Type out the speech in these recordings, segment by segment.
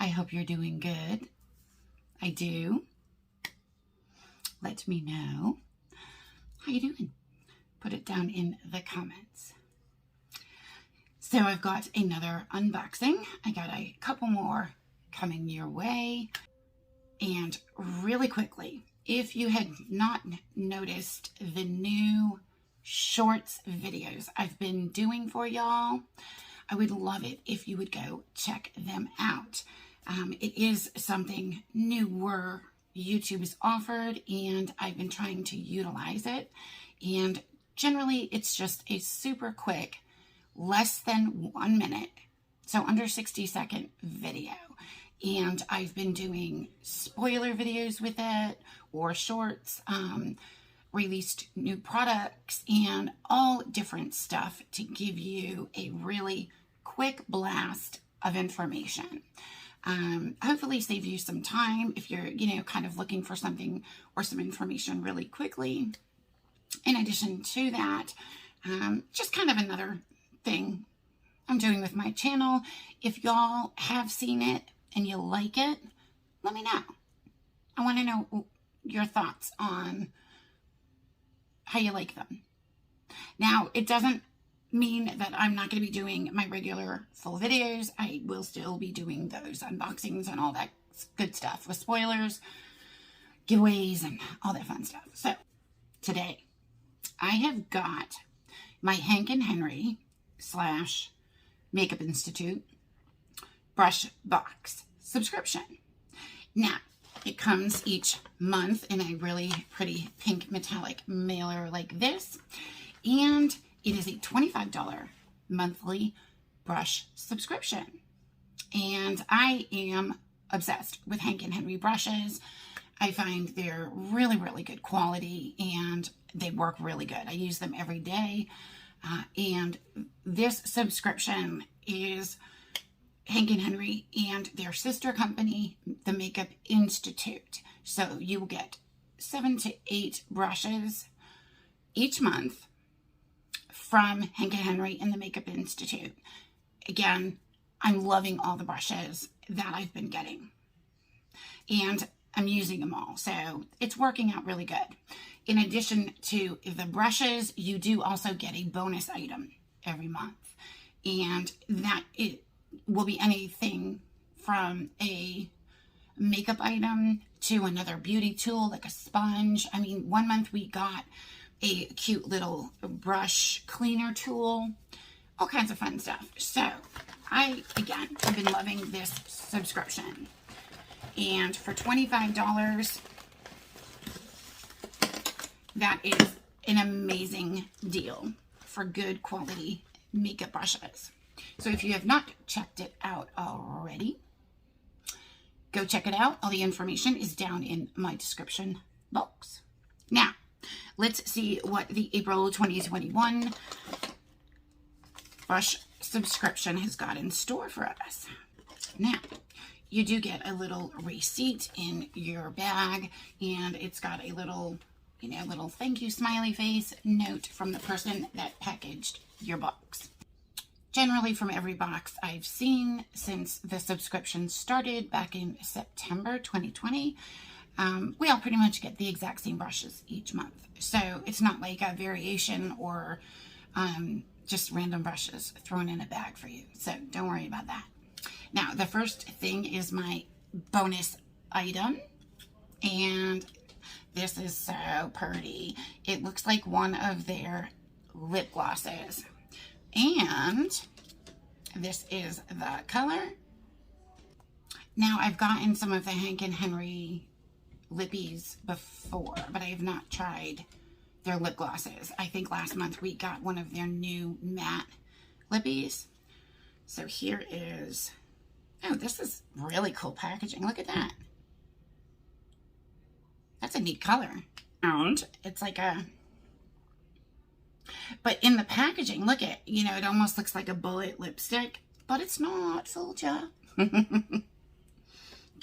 hope you're doing good. I do. Let me know. How you doing? Put it down in the comments. So I've got another unboxing. I got a couple more coming your way. And really quickly, if you had not noticed the new shorts videos I've been doing for y'all, I would love it if you would go check them out. It is something newer YouTube has offered, and I've been trying to utilize it. And generally, it's just a super quick, less than 1 minute, so under 60-second video. And I've been doing spoiler videos with it, or shorts, released new products, and all different stuff to give you a really quick blast of information. Hopefully save you some time if you're, kind of looking for something or some information really quickly. In addition to that, just kind of another thing I'm doing with my channel. If y'all have seen it and you like it, let me know. I want to know your thoughts on how you like them. Now, it doesn't mean that I'm not going to be doing my regular full videos. I will still be doing those unboxings and all that good stuff with spoilers, giveaways, and all that fun stuff. So, today, I have got my Hank and Henry / Makeup Institute brush box subscription. Now, it comes each month in a really pretty pink metallic mailer like this, and it is a $25 monthly brush subscription. And I am obsessed with Hank and Henry brushes. I find they're really, really good quality, and they work really good. I use them every day. And this subscription is Hank and Henry and their sister company, the Makeup Institute. So you will get 7 to 8 brushes each month from Hank and Henry and the Makeup Institute. Again, I'm loving all the brushes that I've been getting, and I'm using them all, so it's working out really good. In addition to the brushes, you do also get a bonus item every month, and that it will be anything from a makeup item to another beauty tool like a sponge. I mean, 1 month we got a cute little brush cleaner tool, all kinds of fun stuff. So I, again, have been loving this subscription. And for $25, that is an amazing deal for good quality makeup brushes. So if you have not checked it out already, go check it out. All the information is down in my description box. Now, let's see what the April 2021 brush subscription has got in store for us. Now, you do get a little receipt in your bag, and it's got a little, little thank you smiley face note from the person that packaged your box. Generally, from every box I've seen since the subscription started back in September 2020, we all pretty much get the exact same brushes each month. So it's not like a variation or just random brushes thrown in a bag for you. So don't worry about that. Now, the first thing is my bonus item, and this is so pretty. It looks like one of their lip glosses, and this is the color. Now, I've gotten some of the Hank and Henry lippies before, but I have not tried their lip glosses. I think last month we got one of their new matte lippies. So here is, oh, this is really cool packaging. Look at that. That's a neat color. And it's like a, but in the packaging, look at, it almost looks like a bullet lipstick, but it's not, fooled ya.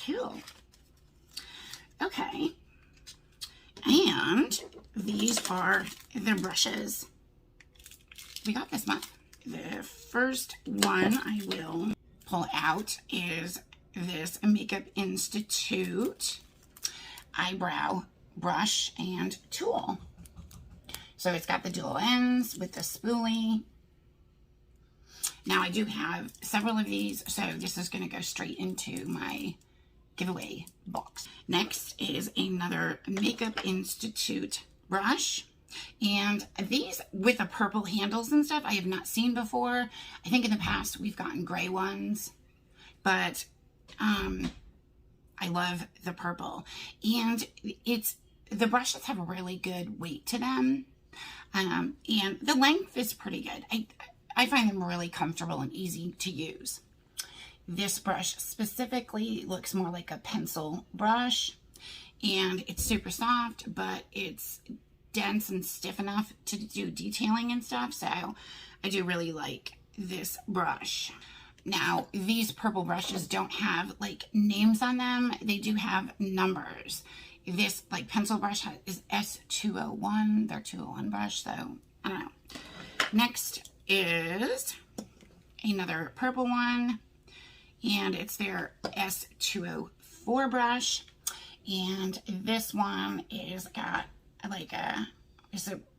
Cool. Okay. And these are the brushes we got this month. The first one I will pull out is this Makeup Institute eyebrow brush and tool. So it's got the dual ends with the spoolie. Now I do have several of these, so this is going to go straight into my giveaway box. Next is another Makeup Institute brush. And these with the purple handles and stuff I have not seen before. I think in the past we've gotten gray ones, but I love the purple. And the brushes have a really good weight to them. And the length is pretty good. I find them really comfortable and easy to use. This brush specifically looks more like a pencil brush, and it's super soft, but it's dense and stiff enough to do detailing and stuff, so I do really like this brush. Now, these purple brushes don't have like names on them. They do have numbers. This like pencil brush is S201, their 201 brush, so I don't know. Next is another purple one, and it's their S204 brush, and this one is got like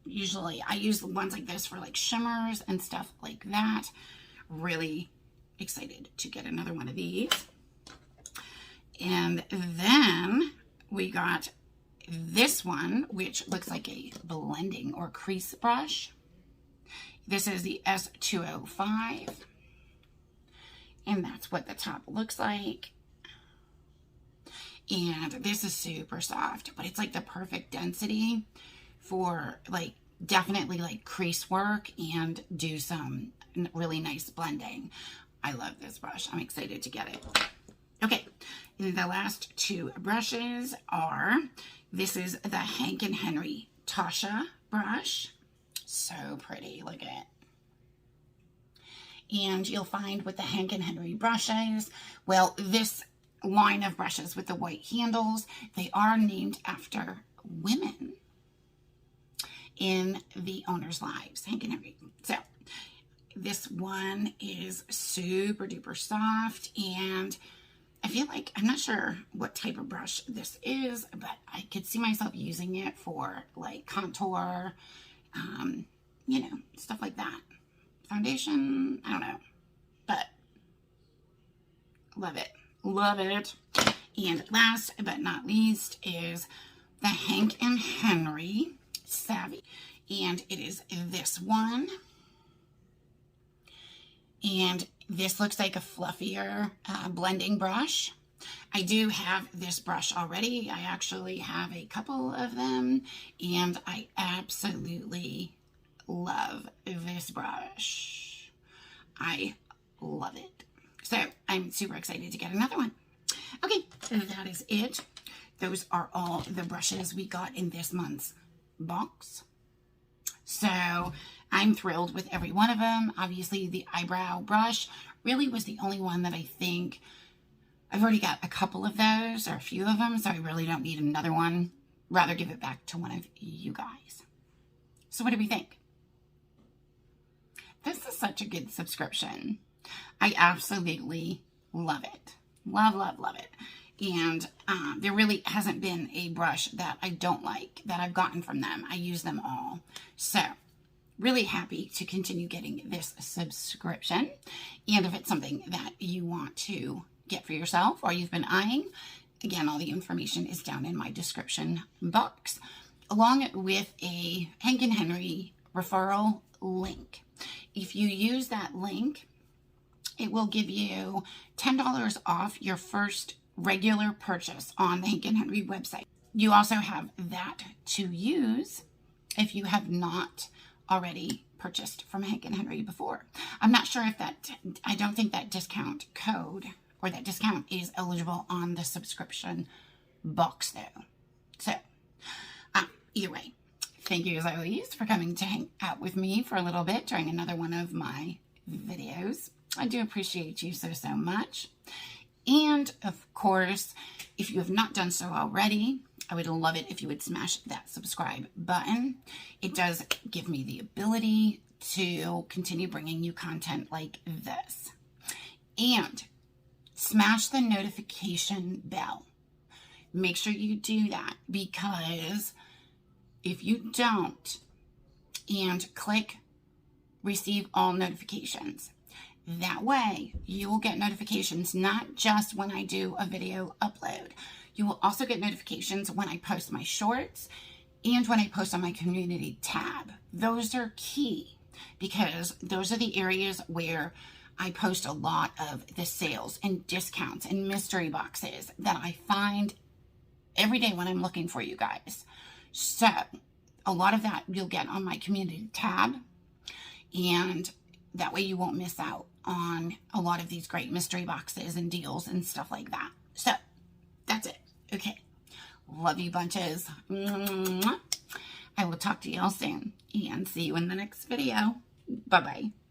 usually I use ones like this for like shimmers and stuff like that. Really excited to get another one of these. And then we got this one, which looks like a blending or crease brush. This is the S205, and that's what the top looks like. And this is super soft, but it's like the perfect density for like definitely like crease work and do some really nice blending. I love this brush. I'm excited to get it. Okay, and the last two brushes are, this is the Hank and Henry Tasha brush. So pretty, look at it. And you'll find with the Hank and Henry brushes, well, this line of brushes with the white handles, they are named after women in the owners' lives, Hank and Henry. So this one is super duper soft, and I feel like, I'm not sure what type of brush this is, but I could see myself using it for like contour, you know, stuff like that. Foundation, I don't know, but love it. Love it. And last but not least is the Hank and Henry Savvy. And it is this one. And this looks like a fluffier blending brush. I do have this brush already. I actually have a couple of them, and I absolutely love this brush. I love it. So I'm super excited to get another one. Okay, that is it. Those are all the brushes we got in this month's box. So I'm thrilled with every one of them. Obviously, the eyebrow brush really was the only one that I think, I've already got a couple of those, or a few of them, so I really don't need another one. Rather give it back to one of you guys. So what do we think? This is such a good subscription. I absolutely love it. Love, love, love it. And there really hasn't been a brush that I don't like that I've gotten from them. I use them all. So really happy to continue getting this subscription. And if it's something that you want to get for yourself or you've been eyeing, again, all the information is down in my description box, along with a Hank and Henry referral link. If you use that link, it will give you $10 off your first regular purchase on the Hank and Henry website. You also have that to use if you have not already purchased from Hank and Henry before. I'm not sure if that, I don't think that discount code or that discount is eligible on the subscription box though. So either way, thank you as always for coming to hang out with me for a little bit during another one of my videos. I do appreciate you so, so much. And of course, if you have not done so already, I would love it if you would smash that subscribe button. It does give me the ability to continue bringing you content like this. And smash the notification bell. Make sure you do that, because if you don't, and click receive all notifications, that way you will get notifications not just when I do a video upload. You will also get notifications when I post my shorts and when I post on my community tab. Those are key, because those are the areas where I post a lot of the sales and discounts and mystery boxes that I find every day when I'm looking for you guys. So a lot of that you'll get on my community tab, and that way you won't miss out on a lot of these great mystery boxes and deals and stuff like that. So that's it. Okay. Love you bunches. I will talk to y'all soon, and see you in the next video. Bye-bye.